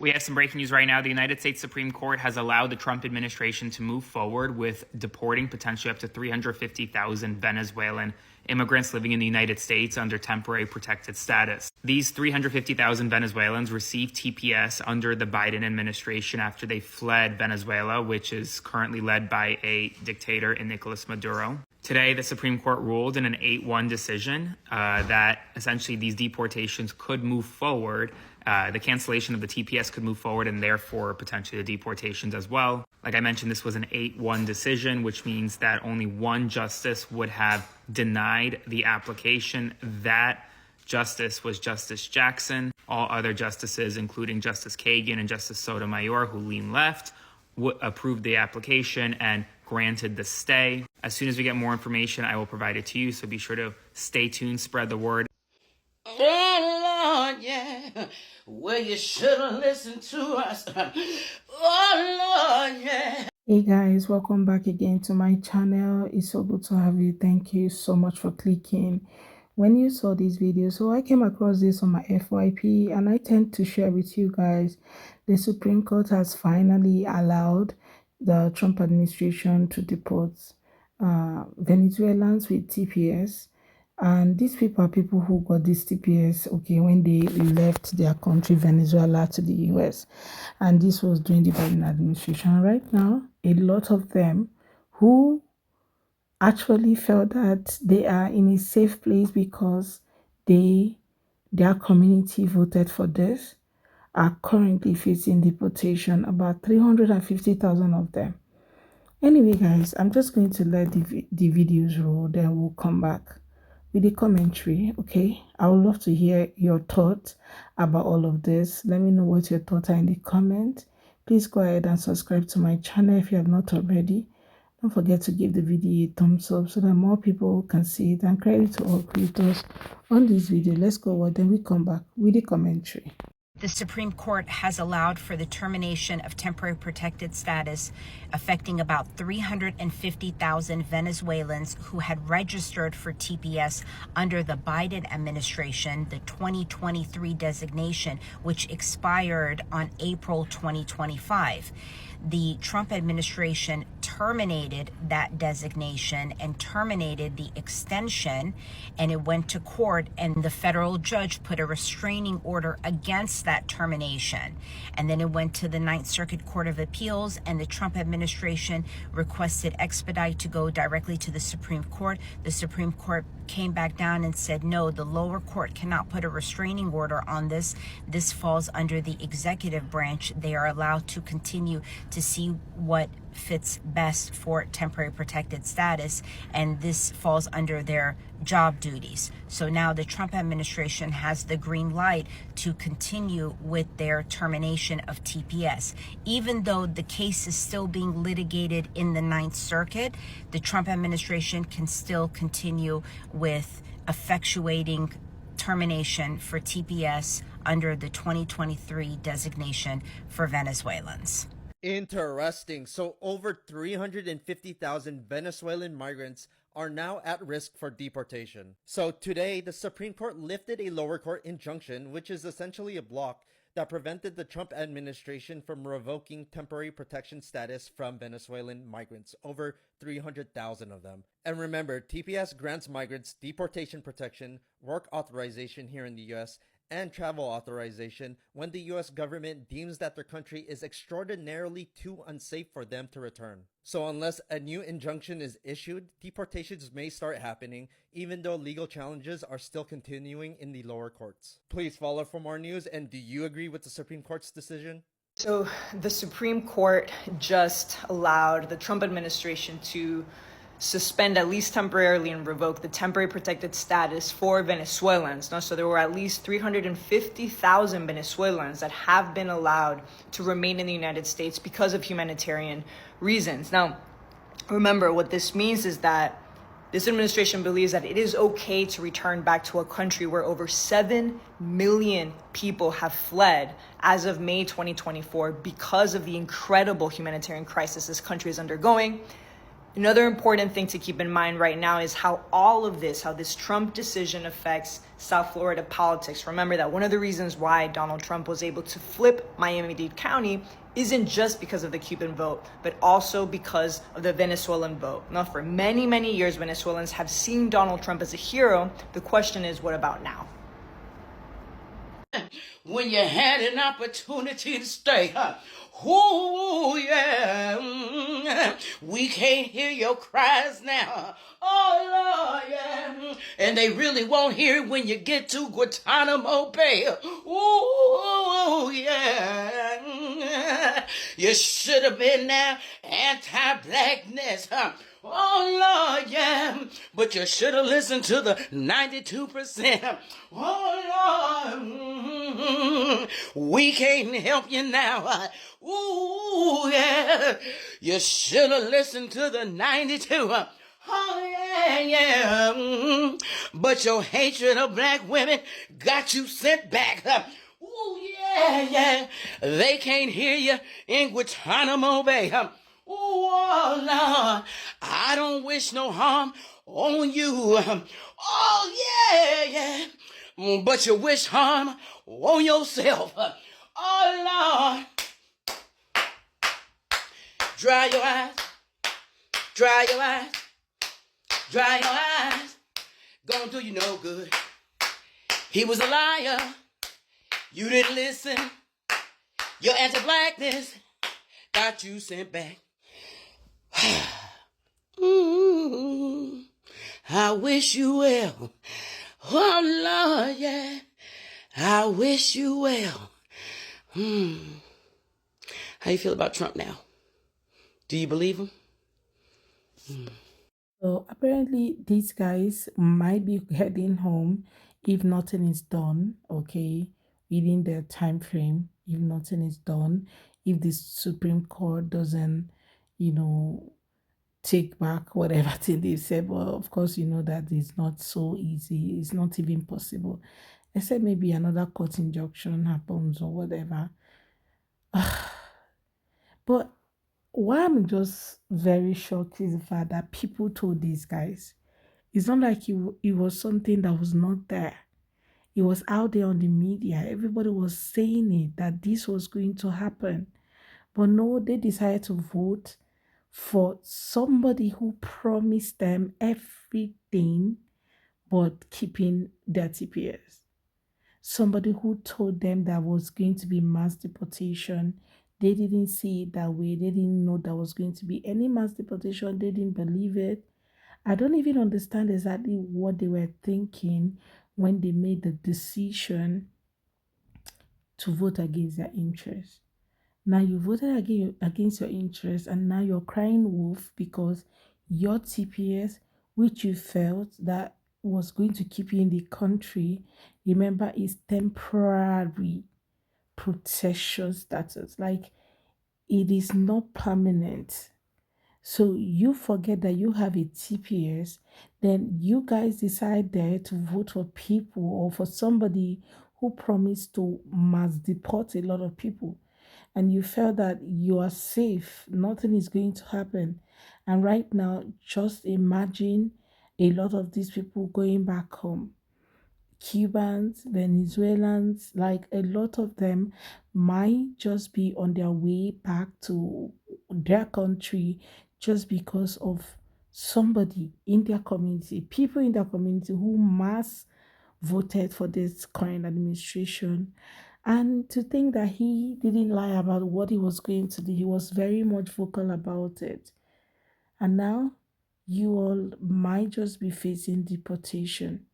We have some breaking news right now. The United States Supreme Court has allowed the Trump administration to move forward with deporting potentially up to 350,000 Venezuelan immigrants living in the United States under temporary protected status. These 350,000 Venezuelans received TPS under the Biden administration after they fled Venezuela, which is currently led by a dictator in Nicolas Maduro. Today, the Supreme Court ruled in an 8-1 decision that essentially these deportations could move forward. The cancellation of the TPS could move forward and therefore potentially the deportations as well. Like I mentioned, this was an 8-1 decision, which means that only one justice would have denied the application. That justice was Justice Jackson. All other justices, including Justice Kagan and Justice Sotomayor, who lean left, approved the application and granted the stay. As soon as we get more information, I will provide it to you. So be sure to stay tuned, spread the word. Oh, Lord, yeah. Well, you should have listened to us. Oh, Lord, yeah. Hey guys, welcome back again to my channel. It's so good to have you. Thank you so much for clicking when you saw this video. So I came across this on my FYP and I tend to share with you guys. The Supreme Court has finally allowed the Trump administration to deport Venezuelans with TPS. And these people are people who got this TPS, okay, when they left their country, Venezuela, to the US. And this was during the Biden administration. Right now, a lot of them who actually felt that they are in a safe place because their community voted for this are currently facing deportation, about 350,000 of them. Anyway, guys, I'm just going to let the videos roll, then we'll come back with the commentary. Okay, I would love to hear your thoughts about all of this. Let me know what your thoughts are in the comment. Please go ahead and subscribe to my channel if you have not already. Don't forget to give the video a thumbs up so that more people can see it. And credit to all creators on this video. Let's go on, then we come back with the commentary. The Supreme Court has allowed for the termination of temporary protected status affecting about 350,000 Venezuelans who had registered for TPS under the Biden administration, the 2023 designation, which expired on April 2025. The Trump administration terminated that designation and terminated the extension, and it went to court, and the federal judge put a restraining order against that termination. And then it went to the Ninth Circuit Court of Appeals, and the Trump administration requested expedite to go directly to the Supreme Court. The Supreme Court came back down and said, no, the lower court cannot put a restraining order on this. This falls under the executive branch. They are allowed to continue to see what fits best for temporary protected status, and this falls under their job duties. So now the Trump administration has the green light to continue with their termination of TPS. Even though the case is still being litigated in the Ninth Circuit, the Trump administration can still continue with effectuating termination for TPS under the 2023 designation for Venezuelans. Interesting. So over 350,000 Venezuelan migrants are now at risk for deportation. So today, the Supreme Court lifted a lower court injunction, which is essentially a block that prevented the Trump administration from revoking temporary protection status from Venezuelan migrants, over 300,000 of them. And remember, TPS grants migrants deportation protection, work authorization here in the US, and travel authorization when the US government deems that their country is extraordinarily too unsafe for them to return. So unless a new injunction is issued, deportations may start happening, even though legal challenges are still continuing in the lower courts. Please follow for more news, and do you agree with the Supreme Court's decision? So the Supreme Court just allowed the Trump administration to suspend, at least temporarily, and revoke the temporary protected status for Venezuelans. So there were at least 350,000 Venezuelans that have been allowed to remain in the United States because of humanitarian reasons. Now, remember, what this means is that this administration believes that it is okay to return back to a country where over 7 million people have fled as of May 2024 because of the incredible humanitarian crisis this country is undergoing. Another important thing to keep in mind right now is how this Trump decision affects South Florida politics. Remember that one of the reasons why Donald Trump was able to flip Miami-Dade County isn't just because of the Cuban vote, but also because of the Venezuelan vote. Now, for many, many years, Venezuelans have seen Donald Trump as a hero. The question is, what about now? When you had an opportunity to stay, huh? Ooh, yeah. We can't hear your cries now. Oh, Lord, yeah. And they really won't hear it when you get to Guantanamo Bay. Ooh, yeah. You should have been there anti-blackness, huh? Oh, Lord, yeah. But you should have listened to the 92%. Oh, Lord. We can't help you now. Ooh, yeah. You should have listened to the 92. Oh, yeah, yeah. But your hatred of black women got you sent back. Ooh, yeah, yeah. They can't hear you in Guantanamo Bay. Oh, Lord, I don't wish no harm on you. Oh, yeah, yeah. But you wish harm on yourself. Oh, Lord. Dry your eyes. Dry your eyes. Dry your eyes. Gonna do you no good. He was a liar. You didn't listen. Your anti-blackness got you sent back. I wish you well. Oh, Lord, yeah. I wish you well. How you feel about Trump now? Do you believe him? So apparently, these guys might be heading home if nothing is done, okay, within their time frame. If nothing is done, if the Supreme Court doesn't, you know, take back whatever thing they said. But of course, you know that it's not so easy. It's not even possible, except maybe another court injunction happens or whatever. But why I'm just very shocked is the fact that people told these guys. It's not like it was something that was not there. It was out there on the media. Everybody was saying it that this was going to happen. But no, they decided to vote for somebody who promised them everything but keeping their TPS. Somebody who told them that was going to be mass deportation. They didn't see it that way. They didn't know there was going to be any mass deportation. They didn't believe it. I don't even understand exactly what they were thinking when they made the decision to vote against their interest. Now you voted against your interest, and now you're crying wolf because your TPS, which you felt that was going to keep you in the country, remember, is temporary protection status. Like, it is not permanent. So you forget that you have a TPS, then you guys decide there to vote for people or for somebody who promised to mass deport a lot of people. And you felt that you are safe, nothing is going to happen. And right now, just imagine a lot of these people going back home. Cubans, Venezuelans, like a lot of them might just be on their way back to their country just because of somebody in their community, people in their community who mass voted for this current administration. And to think that he didn't lie about what he was going to do, he was very much vocal about it. And now you all might just be facing deportation.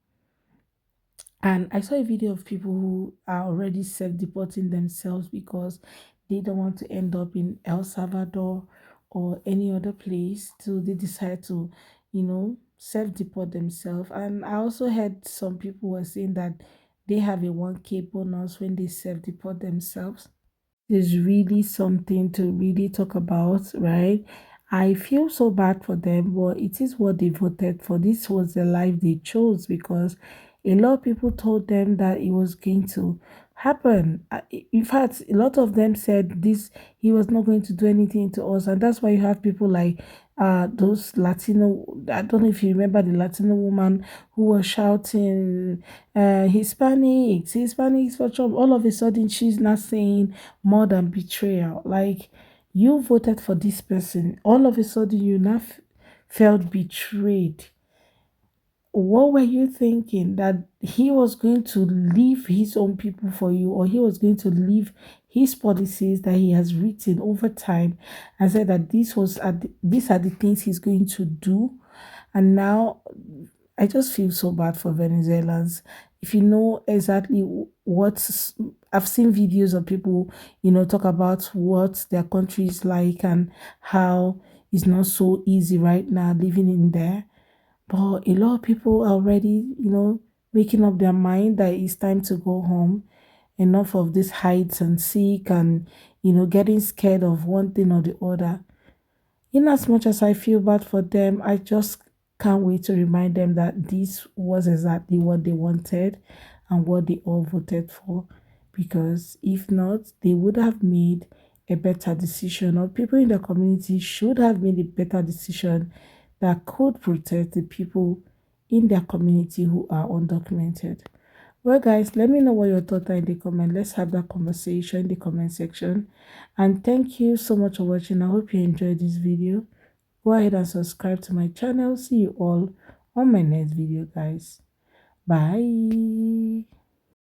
And I saw a video of people who are already self-deporting themselves because they don't want to end up in El Salvador or any other place. So they decide to, self-deport themselves. And I also heard some people were saying that they have a 1K bonus when they self-deport themselves. Is really something to really talk about, right? I feel so bad for them, but it is what they voted for. This was the life they chose because a lot of people told them that it was going to happen. In fact, a lot of them said this he was not going to do anything to us, and that's why you have people like those Latino, I don't know if you remember the Latino woman who was shouting, Hispanics for Trump. All of a sudden, she's not saying more than betrayal. Like, you voted for this person. All of a sudden, you now felt betrayed. What were you thinking? That he was going to leave his own people for you, or he was going to leave his policies that he has written over time and said that these are the things he's going to do? And now I just feel so bad for Venezuelans. If you know exactly what I've seen videos of people, talk about what their country is like and how it's not so easy right now living in there. But a lot of people are already, making up their mind that it's time to go home. Enough of this hides and seek and, getting scared of one thing or the other. In as much as I feel bad for them, I just can't wait to remind them that this was exactly what they wanted and what they all voted for. Because if not, they would have made a better decision, or people in the community should have made a better decision that could protect the people in their community who are undocumented. Well, guys, let me know what your thoughts are in the comment. Let's have that conversation in the comment section. And thank you so much for watching. I hope you enjoyed this video. Go ahead and subscribe to my channel. See you all on my next video, guys. Bye.